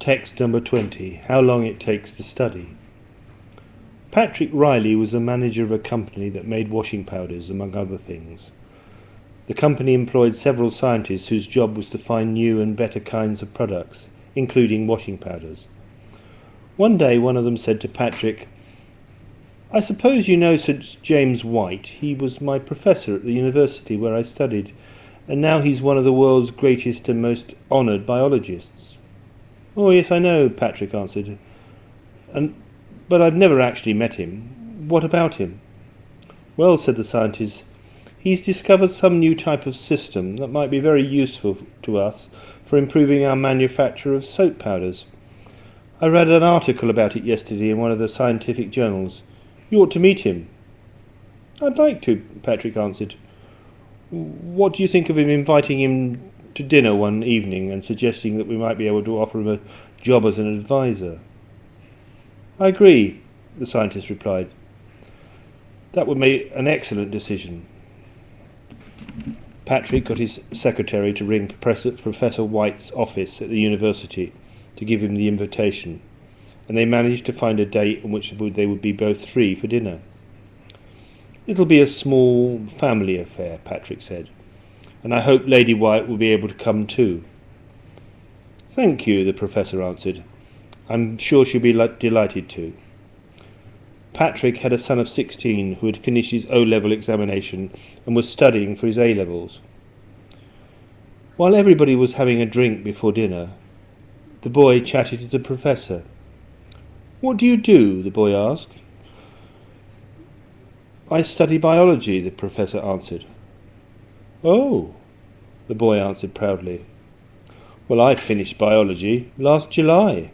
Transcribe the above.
Text number 20. How long it takes to study. Patrick Riley was the manager of a company that made washing powders, among other things. The company employed several scientists whose job was to find new and better kinds of products, including washing powders. One day one of them said to Patrick, "I suppose you know Sir James White. He was my professor at the university where I studied, and now he's one of the world's greatest and most honoured biologists." "Oh, yes, I know," Patrick answered, "but I've never actually met him. What about him?" "Well," said the scientist, "he's discovered some new type of system that might be very useful to us for improving our manufacture of soap powders. I read an article about it yesterday in one of the scientific journals. You ought to meet him." "I'd like to," Patrick answered. "What do you think of inviting him to dinner one evening and suggesting that we might be able to offer him a job as an advisor?" "I agree," the scientist replied. "That would make an excellent decision." Patrick got his secretary to ring Professor White's office at the university to give him the invitation, and they managed to find a date on which they would be both free for dinner. "It'll be a small family affair," Patrick said, "and I hope Lady White will be able to come too." "Thank you," the professor answered. "I'm sure she'll be delighted to." Patrick had a son of 16 who had finished his O-level examination and was studying for his A-levels. While everybody was having a drink before dinner, the boy chatted to the professor. "What do you do?" the boy asked. "I study biology," the professor answered. "Oh," the boy answered proudly. "Well, I finished biology last July."